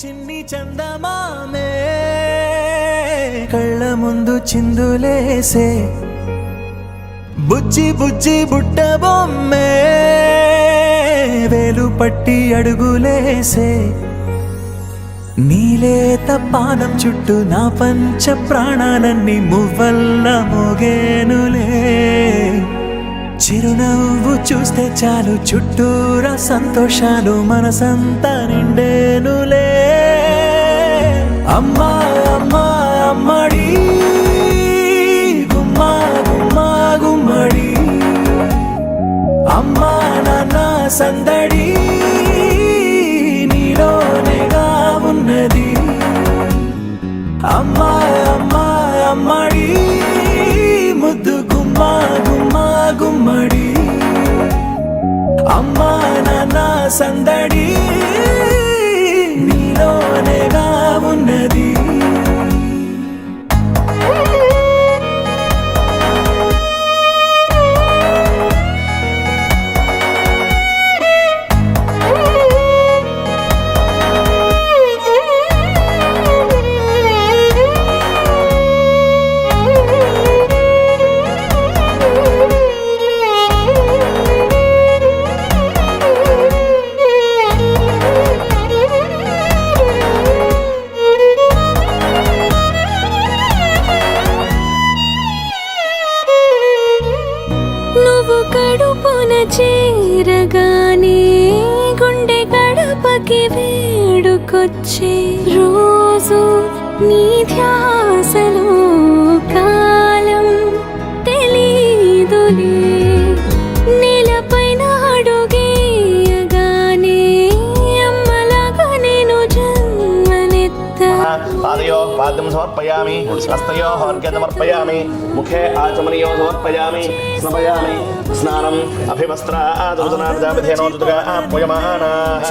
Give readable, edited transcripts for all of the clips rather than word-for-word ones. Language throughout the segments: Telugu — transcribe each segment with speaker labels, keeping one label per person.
Speaker 1: చిన్ని చందమామే కళ్ళ ముందు చిందులేసే బుజ్జి బుజ్జి బుట్ట బొమ్మే వేలు పట్టి అడుగులేసే నీలేత పానం చుట్టూ నా పంచ ప్రాణాలన్నీ మువ్వల్ల మోగేనులే చిరునవ్వు చూస్తే చాలు చుట్టూరా సంతోషాలు మనసంతా నిండేనులే అమ్మా అమ్మా అమ్మడి గుమ్మా గుమ్మా గుమ్మడి అమ్మా నాన్న సందడి నీలోనేగా ఉన్నది అమ్మా అమ్మా అమ్మడి ముద్దు గుమ్మా గుమ్మా గుమ్మడి అమ్మా నాన్న సందడి నీలోనేగా ఉన్నది
Speaker 2: కడుపున చేరగానే గుండె గడపకి వేడుకొచ్చే రోజు నీ ధ్యాసలో కాలం తెలీదులే నేలపైన అడుగేయగానే అమ్మలాగా నేను జన్మనెత్తా
Speaker 3: पादयोः पाद्यं समर्पयामि हस्तयोः अर्घ्यं समर्पयामि मुखे आचमनीयो समर्पयामि स्नापयामि स्नानम् अभिवस्त्रादुर्जनार्जाभिधेनोदुर्गापूयमानाः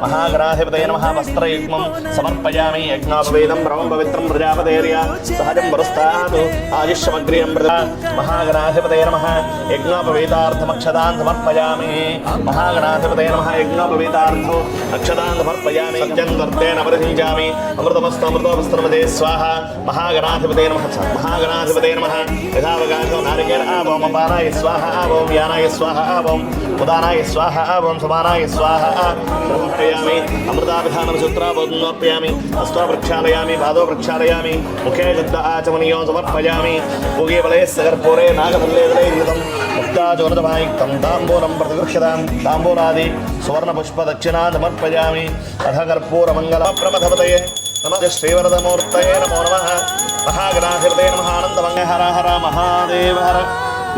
Speaker 3: महागणाधिपतये नमः वस्त्रयुग्मं समर्पयामि यज्ञोपवेदं परमं पवित्रं प्रजापतेर्य सहजं वरुस्तात् आयुष्यमग्रियं प्रजा महागणाधिपतये नमः यज्ञोपवेतार्थमक्षतान् समर्पयामि महागणाधिपतये नमः यज्ञोपवेतार्थो अक्षतान् समर्पयामि सत्यं वर्तेन परिषिञ्चामि अमृतमस्तु अमृतोपस्तमदे स्वाहा महागणाधिपतये नमः महागणाधिपतये नमः यथावकाशो नारिकेल आवोम अपानाय स्वाहा आवोम यानाय स्वाहा आवोम उदानाय स्वाहा आवोम समानाय स्वाहा समर्पयामि अमृताभिधानं सूत्रावोन्नोर्पयामि हस्तो प्रक्षालयामि पादो प्रक्षालयामि मुखे शुद्ध आचमनीयो समर्पयामि पूगे बले सकर्पूरे नागफल्लेदले युतं मुक्ताचोरतमायुक्तं ताम्बूलं प्रतिगृह्यतां ताम्बूलादि सुवर्णपुष्पदक्षिणां समर्पयामि अथ कर्पूरमङ्गलप्रमथपतये नमः श्रीवरदमूर्तये नमो नमः महागणाधिपतये नमः आनन्दमङ्ग हर हर महादेव हर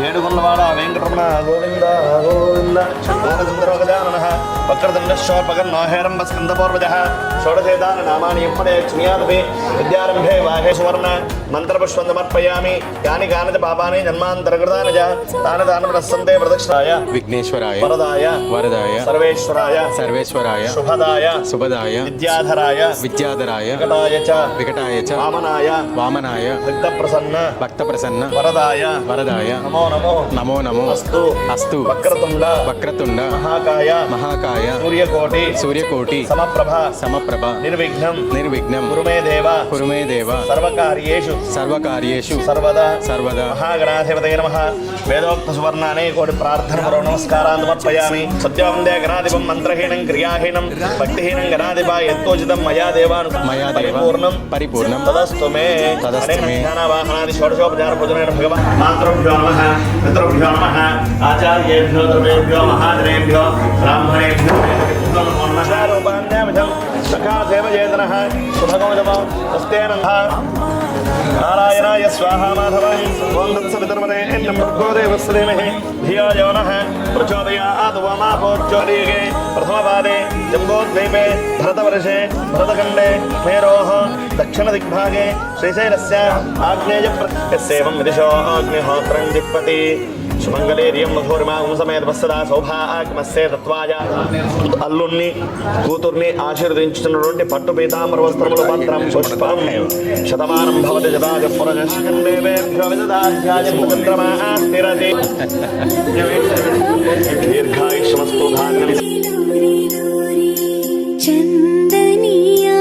Speaker 3: ఏడుగుండ్లవాడ వెంకటరమణ గోవింద గోవింద గోవిందరో గజాననః వక్రతుండశ్చోర్పకర్ణో హేరంబస్కందపూర్వజః షోడశేతాని నామాని ఇప్పడే క్షమ్యాదపి విద్యారంభే వాహే సువర్ణ మంత్రపుష్పం సమర్పయామి యాని కాని చ పాపాని జన్మాంతరకృతాని చ తాని తాని ప్రసన్తే ప్రదక్షిణాయ
Speaker 4: విఘ్నేశ్వరాయ
Speaker 3: వరదాయ
Speaker 4: వరదాయ
Speaker 3: సర్వేశ్వరాయ
Speaker 4: సర్వేశ్వరాయ
Speaker 3: శుభదాయ
Speaker 4: శుభదాయ
Speaker 3: విద్యాధరాయ
Speaker 4: విద్యాధరాయ
Speaker 3: వికటాయ చ
Speaker 4: వామనాయ
Speaker 3: వామనాయ భక్తప్రసన్న
Speaker 4: భక్తప్రసన్న
Speaker 3: వరదాయ
Speaker 4: వరదాయ
Speaker 3: నమో నమో
Speaker 4: నమో నమో
Speaker 3: అస్తు
Speaker 4: అస్తు
Speaker 3: వక్రతుండ
Speaker 4: వక్రతుండ
Speaker 3: మహాకాయ
Speaker 4: మహాకాయ
Speaker 3: సూర్యకోటి
Speaker 4: సూర్యకోటి
Speaker 3: సమప్రభ
Speaker 4: సమప్రభ
Speaker 3: నిర్విఘ్నం
Speaker 4: నిర్విఘ్నం
Speaker 3: కురుమే దేవ
Speaker 4: కురుమే దేవ
Speaker 3: సర్వకార్యేషు
Speaker 4: సర్వకార్యేషు
Speaker 3: సర్వదా
Speaker 4: సర్వదా
Speaker 3: మహాగణాధిపతయ నమః వేదోక్త సువర్ణానే కోటి ప్రార్థనపూర్వ నమస్కారాన్ సమర్పయామి సత్యవందే గణాధిపం మంత్రహీనం క్రియాహీనం భక్తిహీనం గణాధిప యత్తోచితం మయా దేవాను
Speaker 4: మయా దేవ పరిపూర్ణం
Speaker 3: తదస్తు మే జ్ఞానవాహనాది షోడశోపచార పూజనేన భగవాన్ మాతృభ్యో నమః పితృభ్యో నమః ఆచార్యేభ్యో ద్రవ్యేభ్యో మహాజనేభ్యో బ్రాహ్మణేభ్యో నమో నమః రూపాణ్యామిధం సఖా సేవయేతనః సుభగోజమో హస్తేనః నారాయణాయ స్వాహా మాధవాయ ఓం తత్సవితుర్వదే ఎన్నం భగవదేవస్రేమహే ధియో యో నః ప్రచోదయాత్ వమాపోజ్యోదీగే ప్రథమపాదే జంబోద్వీపే భరతవర్షే భరతఖండే మేరోః దక్షిణదిగ్భాగే శ్రీశైలస్య ఆగ్నేయ యస్యేవం విదిశో అగ్నిహోత్రం జిహ్వతి సుమంగళేర్యం మధురిమాం సమేత వస్తదా సౌభాగ్యమస్సే తత్వాయ అల్లుణ్ణి కూతుర్ని ఆశీర్వదించుతున్నటువంటి పట్టు పీతాంబర వస్త్రములు పత్రం పుష్పం శతమానం భవతి జదాజ పురజస్కందేవేభ్యో విదదాధ్యాయచంద్రమా స్థిరతి దీర్ఘాయుష్మస్తు ధాన్యం
Speaker 2: చందనియా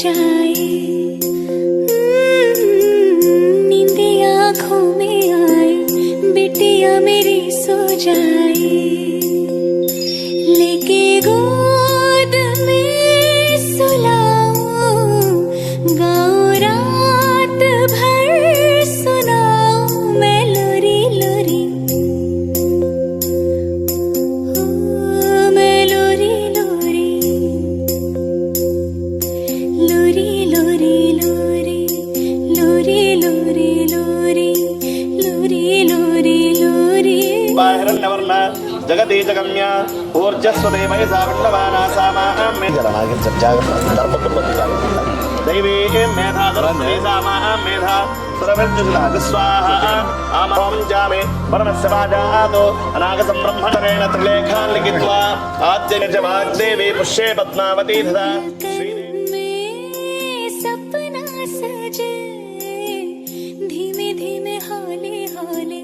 Speaker 2: जाए। नींदे आँखों में आए, बिटिया मेरी सो जाए। लेके गोद में सुलाऊं, गाऊं रात भर सुनाऊं मैं लोरी लोरी, मैं लोरी लोरी, लोरी लोरी लोरी, लोरी लोरी लोरी, लोरी लोरी लोरी।
Speaker 3: बाहिरन्नवर्ण जगति जगम्य ऊर्जस्वदेवै सावण्डवाना सामां मे दैवी मेधा दर्शने सामां मेधा सुरभिर्जुलाग स्वाहा आमों जामे परमस्य वाजातो अनागतं ब्रह्मणरेण त्रिलेखान् लिखित्वा आद्य च वाग्देवी पुष्ये पद्मावती तथा
Speaker 2: में सपना सजे, धीमे धीमे हौले हौले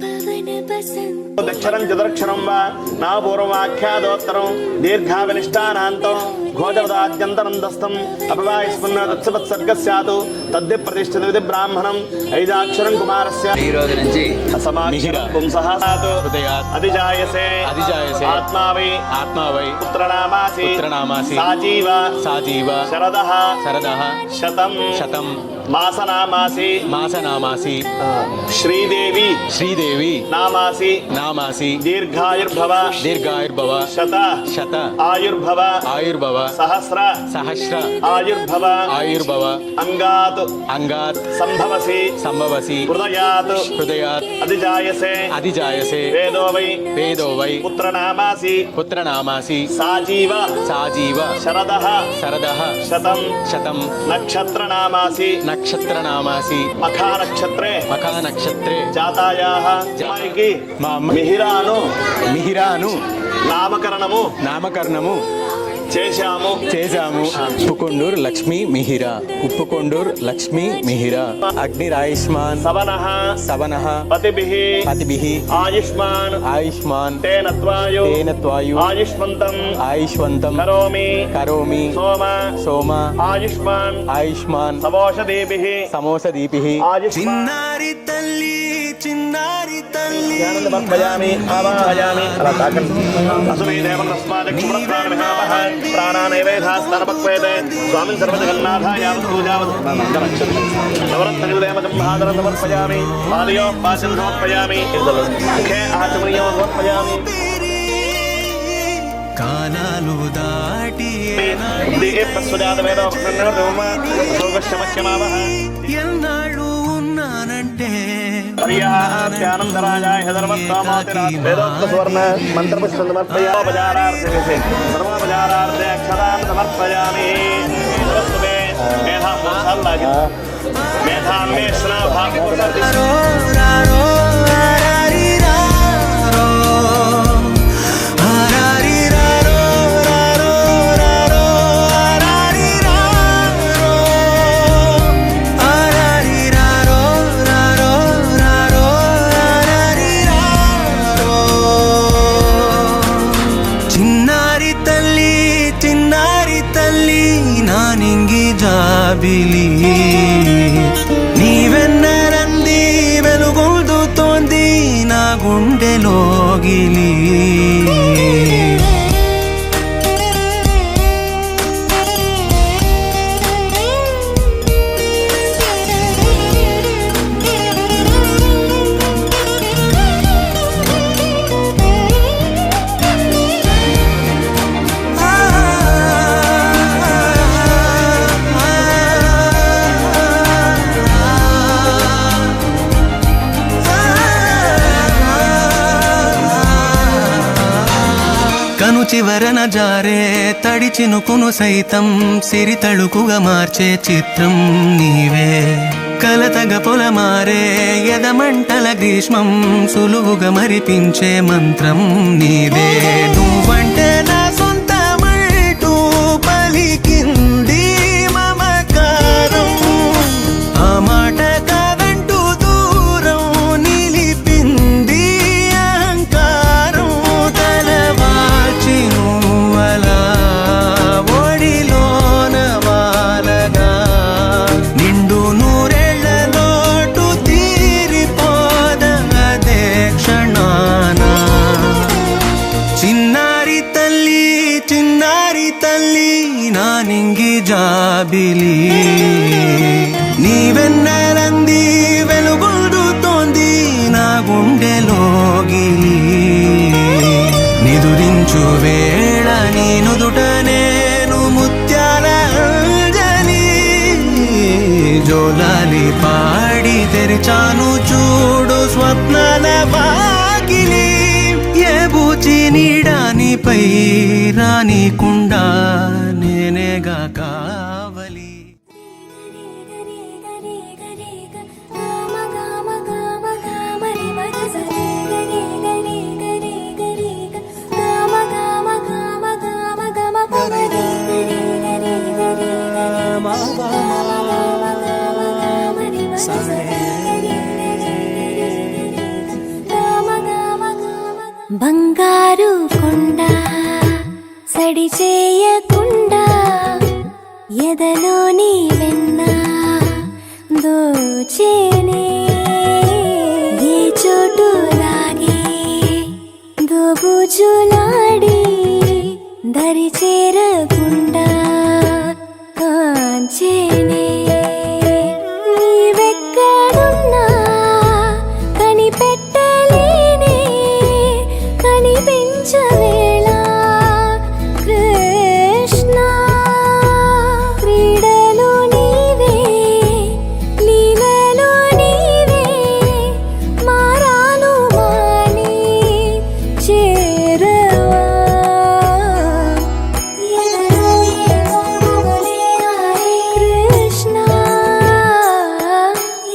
Speaker 2: पवन बसंत।
Speaker 3: दक्षरं चतुरक्षरं वा नापूर्वमाख्यादोत्तरं दीर्घाविनिष्टानान्तं घोषपदाद्यन्तरन्तस्थम् अपवायस्पन्न तत्सवत्सर्गस्यातु तद्दि प्रतिष्ठितविधि ब्राह्मणम् ऐदाक्षरं कुमारस्य
Speaker 5: ఈ రోజు నుంచి
Speaker 3: असमाक्षरं पुंसः सातु
Speaker 4: हृदयात्
Speaker 3: अधिजायसे
Speaker 4: आत्मा वै
Speaker 3: पुत्रनामासि साजीव शरदः शतं मासनामासि श्रीदेवी नामासि दीर्घायुर्भव शत आयुर्भव सहस्र आयुर्भव अंगात् संभवसि हृदयात् अधिजायसे वेदो वै पुत्रनामासि साजीव शरदः शतं नक्षत्रनामासि मखा नक्षत्रे जातायाः अమ్మాయికి
Speaker 4: మిహిరాను
Speaker 3: నామకరణము చేశాము
Speaker 4: ఉప్పుకొండూరు లక్ష్మీ మిహిర అగ్నిరాయుష్మాన్ సవనః పతిభిః ఆయుష్మాన్ తేన త్వాయు ఆయుష్మంతం కరోమి సోమ ఆయుష్మాన్ సమోషదీభిః
Speaker 1: చిన్నారి తల్లి
Speaker 3: ధ్యానమర్పయామి ఆవాహయామి అలా తాకండి అసుమై దేవం తస్మాదక్షుప్రత్వానమిహామహ ప్రాణానైవేధాస్తనపక్వేదే స్వామిన్ సర్వజగన్నాథాయాం పూజావత్ నవరత్నయుదేమజం మహాదరం సమర్పయామి పాదయో పాశం సమర్పయామి ముఖే ఆచమనీయో సమర్పయామి
Speaker 1: కాలాలు దాటి ఎన్నాళ్ళు ఉన్నానంటే
Speaker 3: ఆనందరాజాయ వేదోక్తసువర్ణ మంత్రపుష్పం సమర్పయామి సర్వోపచారార్థే అక్షరాన్ సమర్పయామి మేధాన్వేషణ
Speaker 1: జాబిలి నీవెన్నరంది వెలుగొందుతోంది నా గుండెలోగిలి చివరన జారే తడి చినుకును సైతం సిరి తళుకుగా మార్చే చిత్రం నీవే కలతగ పొలమారే ఎదమంటల గ్రీష్మం సులువుగా మరిపించే మంత్రం నీవే నువ్వంటే నా సొంతమంటూ పలికింది మమకారం ఆ మాట కాదంటూ దూరం నిలిపింది అహంకారం తలవాచి నువ్వలా జాబిలి నీవెన్నెలంది వెలుగొందుతోంది నా గుండెలోగిలి నిదురించు వేళ నీ నుదుట నేను ముత్యాల అంజలి జోలాలి పాడి తెరిచాను చూడు స్వప్నాల వాకిలి ఏ బూచి నీడానిపై రానికుండా నేనేగా కావలి
Speaker 2: బంగారు కొండ సడి చేయకుండా ఎదలోని వెన్న దోచేనే ఏ చోటు లాగే దోబుజులాడి దరి చేరకుండా కాంచేనే నీవెక్కడున్నా కనిపెట్టలేనే కనిపించవేళ కృష్ణ క్రీడలు నీవే లీలలు నీవే మారాను మాని చేరవా ఎదలో ఏమో గుబులే ఆరే కృష్ణ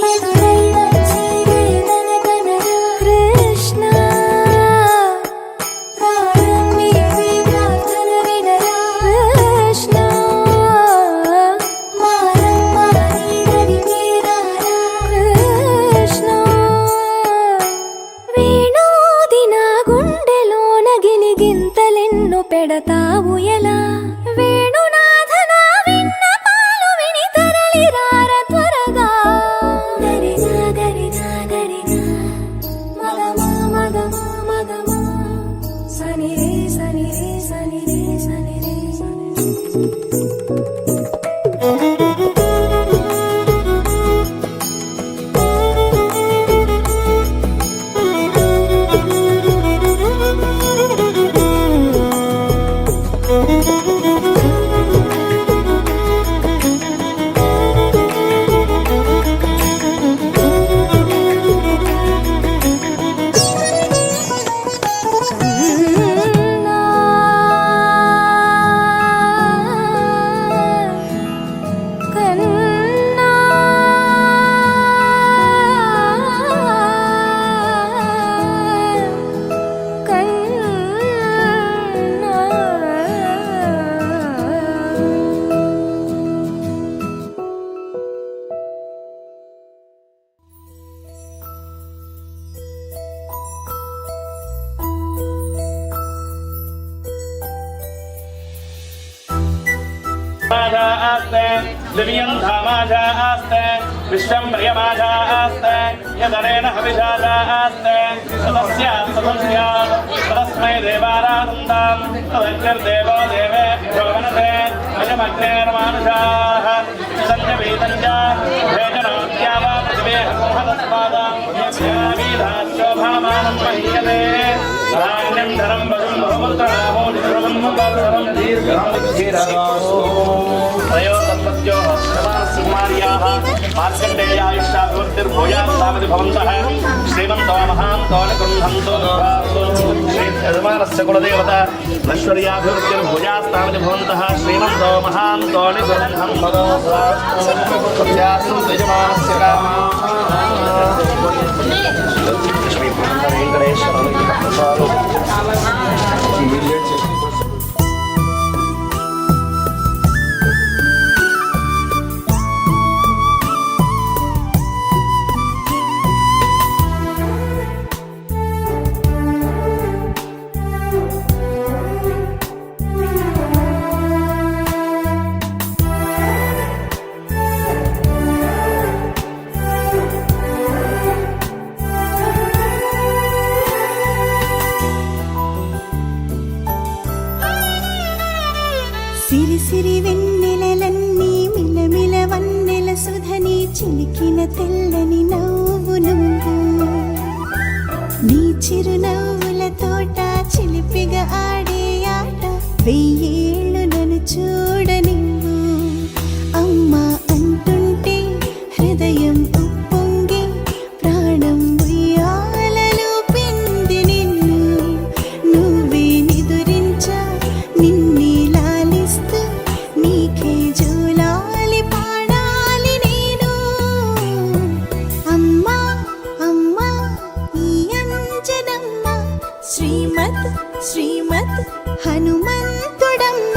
Speaker 2: ఎదురై వచ్చి వేదన కనరా కృష్ణ ప్రాణం నీవే ప్రార్థన వినరా కృష్ణ మారం మారి నడివేరారా కృష్ణ వేణోది నా గుండెలోన గిలిగింతలెన్ను పెడతావు ఎలా వేణునాథ నా విన్నపాలు విని తరలిరార త్వరగా గరిజా గరిజా గరిజా మగమా మగమా మగమా సని రే సని రే సని రే సని రే సని
Speaker 3: आस्ते दिव्यं धामाजास्ते विश्वं प्रियमाजास्ते यदनेन हविषाजास्ते सदस्या तस्मै देवारानन्दां तदग्निर्देवो देवेभ्यो वनते अयमग्नेर्मानुषाः सञ्जवेदञ्जा भेजनोद्या वा प्रतिवेहसंहतस्पादां यस्यावीधाशोभामानं मह्यते धान्यं धनं वशं बहुमुद्राहो निश्रवन्मुखं दीर्घं त्रयो तत्पत्योः समानसिंहार्याः मार्कण्डेयायुष्याभिवृद्धिर्भूयात्तावति भवन्तः श्रीमन्तो महान्तो निकुण्ठन्तो श्रीयजमानस्य कुलदेवता नश्वर्याभिवृद्धिर्भूयात्तावति भवन्तः श्रीमन्तो महान्तो निकुण्ठन्तो यजमानस्य कामः
Speaker 5: తెల్లని నవ్వు నువ్వు నీ చిరునవ్వుల తోట చిలిపిగా ఆడే ఆట వెయ్యేళ్ళు నన్ను చూడ నువ్వు అమ్మా అంటుంటే హృదయం ఉప్పొంగి ప్రాణం ఉయ్యాలలో పిండి నిన్ను నువ్వే నిదురించా నిన్నే లాలిస్తూ నీకే జోలాలి పాడాలి నేను అమ్మా అమ్మా ఈ అంజనమ్మ శ్రీమత్ శ్రీమత్ హనుమంతుడమ్మ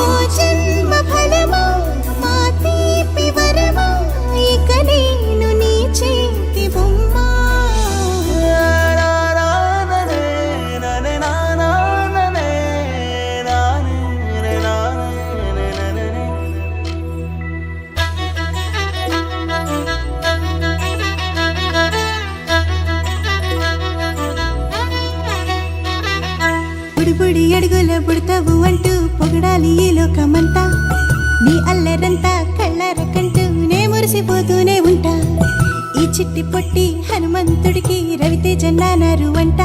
Speaker 5: ఓ జన్మ ఫలమా మా తీపి వరమా ఇక నేను నీ చేతి బొమ్మ బుడిబుడి అడుగుల బుడతావు అంటూ పొగడాలి ఈ లోకమంతా నీ అల్లరంతా కళ్ళార కంటూ నే మురిసిపోతూనే ఉంటా ఈ చిట్టి పొట్టి హనుమంతుడికి రవితేజ నానారు అంట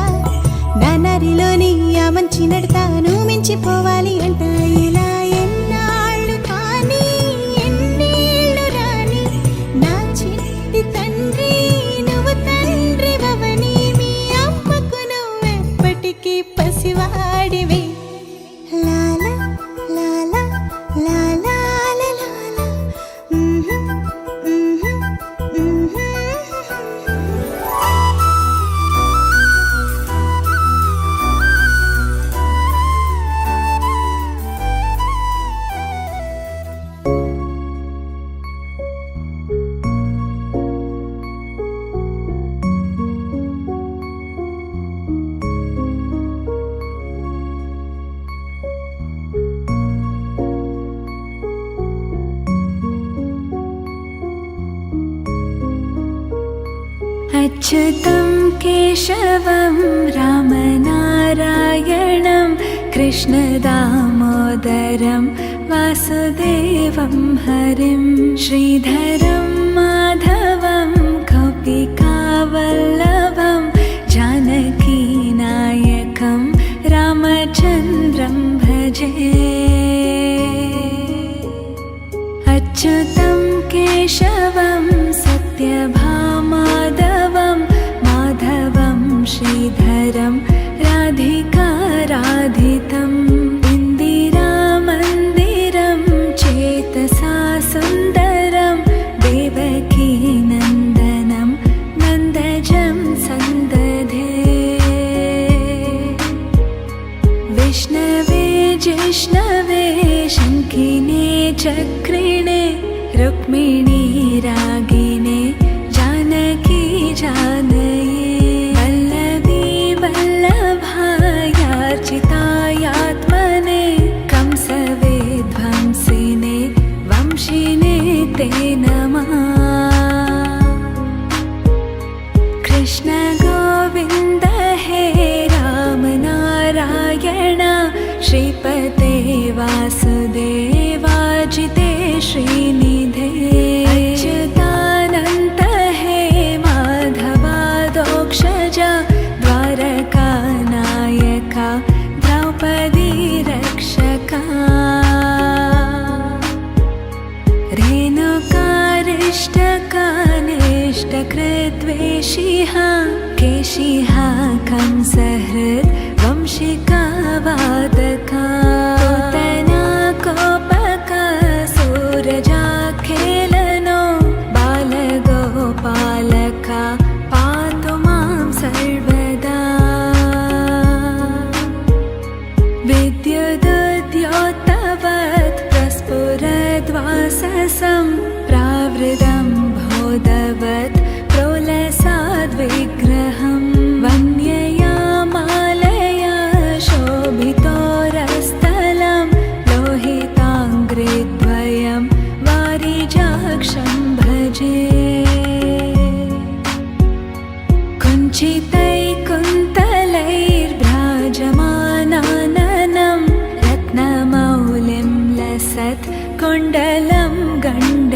Speaker 5: నానారిలోని ఆ మంచి నడతాను మించిపోవాలి అంట ఇలా ఎన్నాళ్ళు కానీ ఎన్నేళ్ళు రాని నా చిట్టి తండ్రి నువ్వు తండ్రి భవని మీ అమ్మకు నువ్వెప్పటికీ పసివాడివి లాలా లాలా లాలా లాలా
Speaker 2: अच्युतं केशवं रामनारायणं कृष्णदामोदरं वासुदेवं हरिं श्रीधरं माधवं गोपिकावल्लभं जानकीनायकं रामचन्द्रं भजे अच्युतं केशवं सत्यभामाधवं माधवं श्रीधरं राधिकाराधितम् इन्दिरामन्दिरं चेतसा सुन्दरं देवकीनन्दनं नन्दजं सन्दधे विष्णवे जिष्णवे शङ्खिने चक्रिणे रुक्मिणी रागिणे जानकी जानये वल्लभी वल्लभायार्चितायात्मने कंसवेध्वंसिने वंशिने ते नमः कृष्ण गोविन्द हे राम नारायण श्रीपते वासुदेवाजिते श्रीनिधे अच्युतानन्त हे माधवादोक्षजा द्वारकानायका द्रौपदी रक्षका रेणुकारिष्टकानिष्टकृद्वेषिः केशिः कंसहृद् वंशिकावादका पूतना कोपका सूरजाखेलनो बालगोपालका पातु मां सर्वदा विद्युदुद्योतवत् प्रस्फुरद्वाससं प्रावृतं भोदवत् प्रोलसाद्विग्रहं वन्यया मालया शोभितोरस्थलं लोहिताङ्ग्रिद्वयं वारिजाक्षं भजे कुञ्चितैकुन्तलैर्भ्राजमानाननं रत्नमौलिं लसत् कुण्डलं गण्ड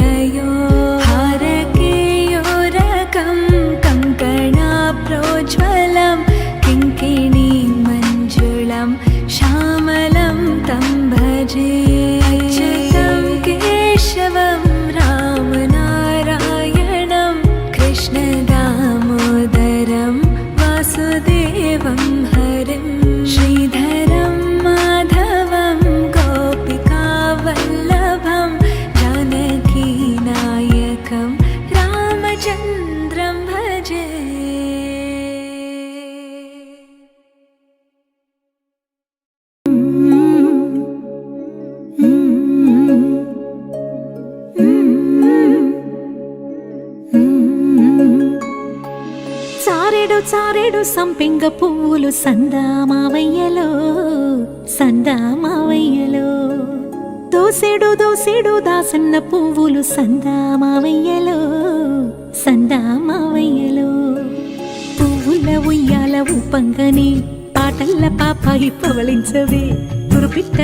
Speaker 2: कमलं किङ्किणी मञ्जुलं श्यामलं तं भजे अच्युतं केशवं रामनारायणं कृष्णदामोदरं वासुदेवं हरिं श्रीधरं माधवं गोपिकावल्लभं जानकीनायकं रामचन्द्रं भजे
Speaker 5: చారెడు చారెడు సంపెంగ పువ్వులు సందామావయ్యలో సందామావయ్యలో దోసెడు దోసెడు దాసన్న పువ్వులు సందామావయ్యలో సందామావయ్యలో పువ్వుల ఉయ్యాల ఊపంగని పాటల్ల పాపాయి పవళించవే బురుపిట్ట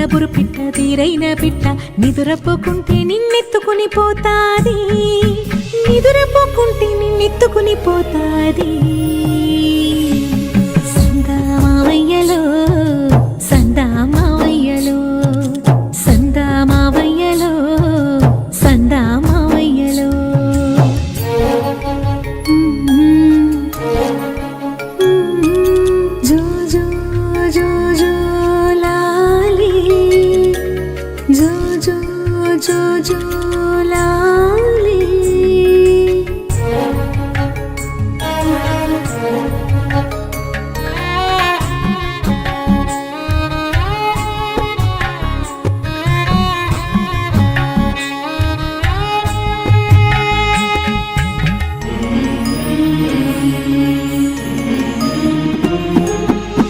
Speaker 5: తీరైన పిట్ట నిదురపోకుంటే నిన్నెత్తుకుని పోతాది నిదురపోకుంటే నిన్నెత్తుకుని పోతాది సందామావయ్యలో సందామావయ్యలో సందామావయ్యలో సందామావయ్యలో జో జో జో జో లాలి జో జో జో జో లాలి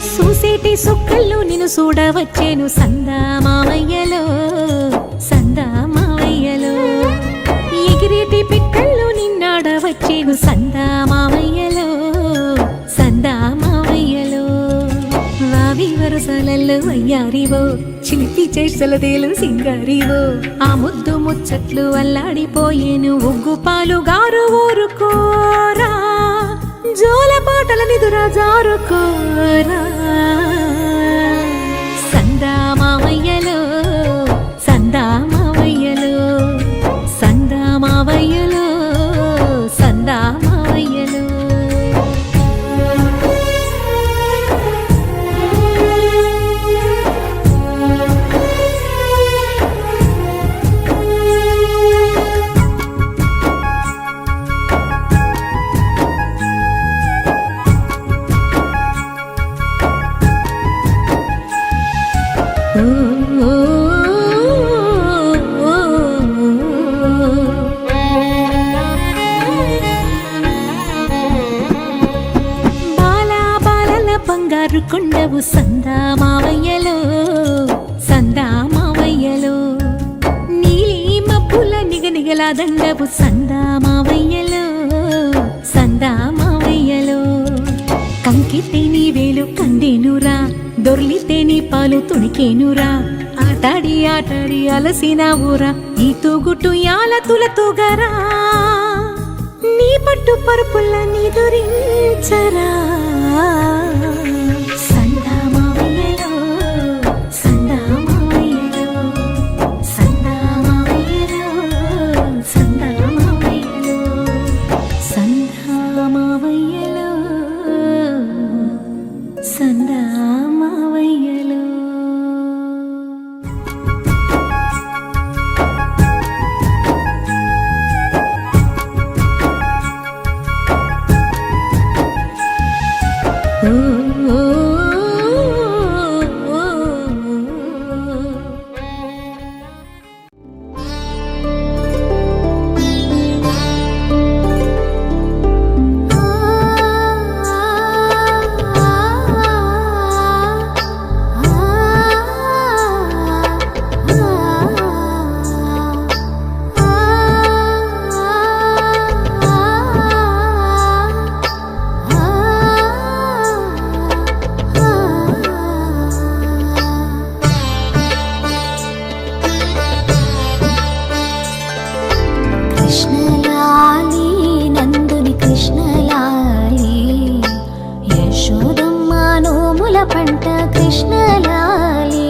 Speaker 5: చూసేటి సుక్కల్లో నిన్ను చూడవచ్చేను సందామావయ్యలో సందామావయ్యలో ఎగిరేటి పిట్టల్లో నిన్నాడవచ్చేను సందామావయ్యలో సందామావయ్యలో వావి వరసలల్లో అయ్యారివో చిలిపి చేసలదేలు సింగారివో ఆ ముద్దు ముచ్చట్లు అల్లాడిపోయేను ఉగ్గు పాలు గారు ఊరుకోరా జోల పాటల నిదురా జారుకోరా సందామావయ్యలో సందామావయ్యలో సందామావయ్యలో సందామావయ్యలో బంగారు కొండవు సందామావయ్యలో సందామావయ్యలో నీలి మబ్బుల నిగనిగల దండవు సందామావయ్యలో సందామావయ్యలో కంకితే నీ వేలు కందేనురా దొర్లితే నీ పాలు తుణికేనురా ఆటాడి ఆటాడి అలసిన ఊరా ఈ తూగుటు యాల తులతూగరా నీ పట్టు పరుపుల్ల నీ దురించరా సందామావయ్యలో సందామావయ్యలో సందామావయ్యలో సందామావయ్యలో సందామావయ్యలో సందామావయ్యలో నోముల పంట కృష్ణలాలి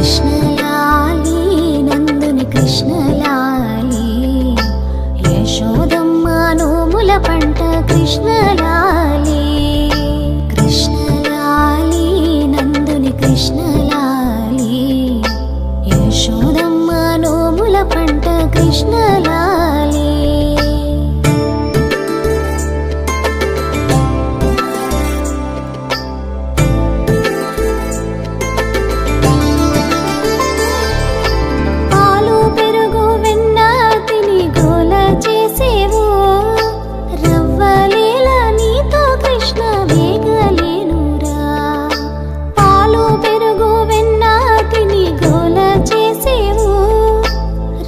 Speaker 5: కృష్ణలాలి నందుని కృష్ణలాలి యశోదమ్మ నోముల పంట కృష్ణలాలి కృష్ణలాలి నందుని కృష్ణలాలి యశోదమ్మ నోముల పంట కృష్ణలాలి పాలు పెరుగు వెన్న తిని గోల చేసేవు రవ్వలేల నీతో కృష్ణ వేగలేనురా పాలు పెరుగు వెన్న తిని గోల చేసేవు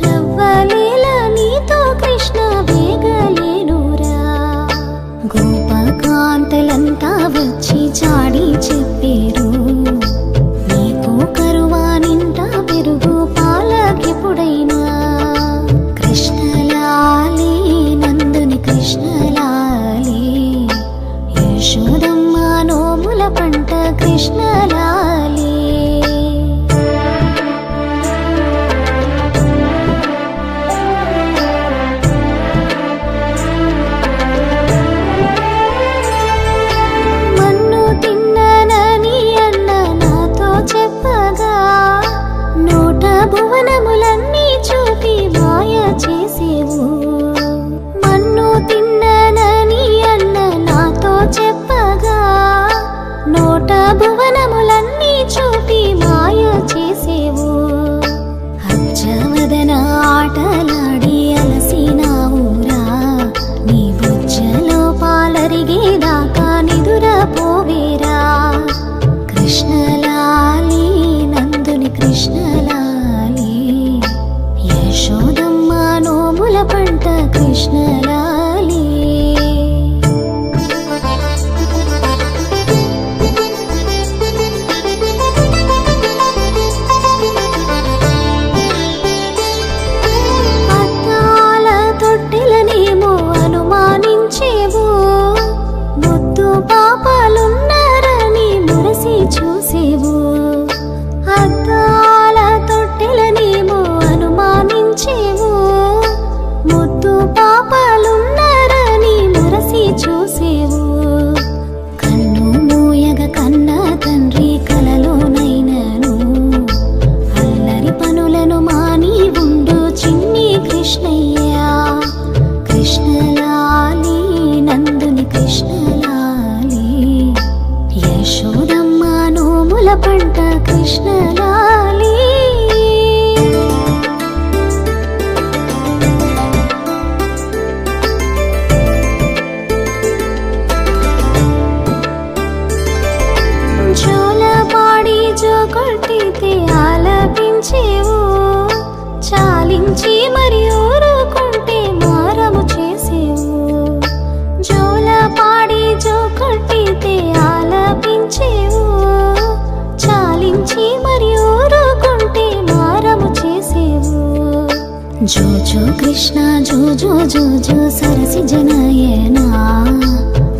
Speaker 5: రవ్వలేల నీతో కృష్ణ వేగలేనురా గోపకాంతలంతా వచ్చి చాడి చెప్పేరు నీకు కరువా నిండా పెరుగు పాలకెప్పుడైనా కృష్ణలాలి నందుని కృష్ణలాలి యశోదమ్మ నోముల పంట కృష్ణలాలి మన్ను తిన్ననని అన్న నాతో చెప్పగా నోట భువనములన్నీ చూపి మాయ చేసేవు మన్ను తిన్ననని అన్న నాతో చెప్పగా నోట భువనములన్నీ చూపి మాయ చేసేవు అచ్చవదన ఆటలాడి అలసినావురా నీ బుజ్జలో పాలరిగేదాకా నిదురపోవేరా కృష్ణలాలి నందుని కృష్ణలాలి యశోదమ్మ నోముల పంట కృష్ణలాలి అద్దాల తొట్టెలనేమో అనుమానించేవు ముద్దు పాపాలున్నారని మురసి చూసేవు అద్దాల తొట్టెలనేమో అనుమానించేవు ముద్దు పాపాలున్నారని మురసి చూసేవు కన్ను మూయగ కన్న తండ్రి కలలోనైనను అల్లరి పనులను మాని ఉండు చిన్ని కృష్ణయ్య కృష్ణలాలి నందుని కృష్ణలాలి యశోదమ్మ నోముల పంట కృష్ణలాలి జోల పాడి జో కొట్టితే ఆలపించేవు చాలించి మరి ఊరుకుంటే మారము చేసేవు జోల పాడి జో కొట్టితే ఆలపించేవు చాలించి మరి ఊరుకుంటే మారము చేసేవు జో జో కృష్ణ జో జో జో జో సరసి జనయనా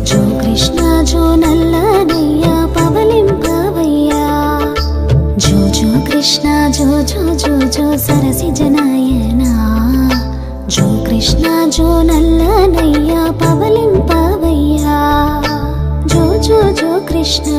Speaker 5: జో కృష్ణ జో నల్లనయ్య పవలింపవయ్యా జో జో కృష్ణ జో జో జో జో సరసి జనయనా జో కృష్ణ జో నల్లనయ్య పవలింపవయ్యా జో జో జో కృష్ణ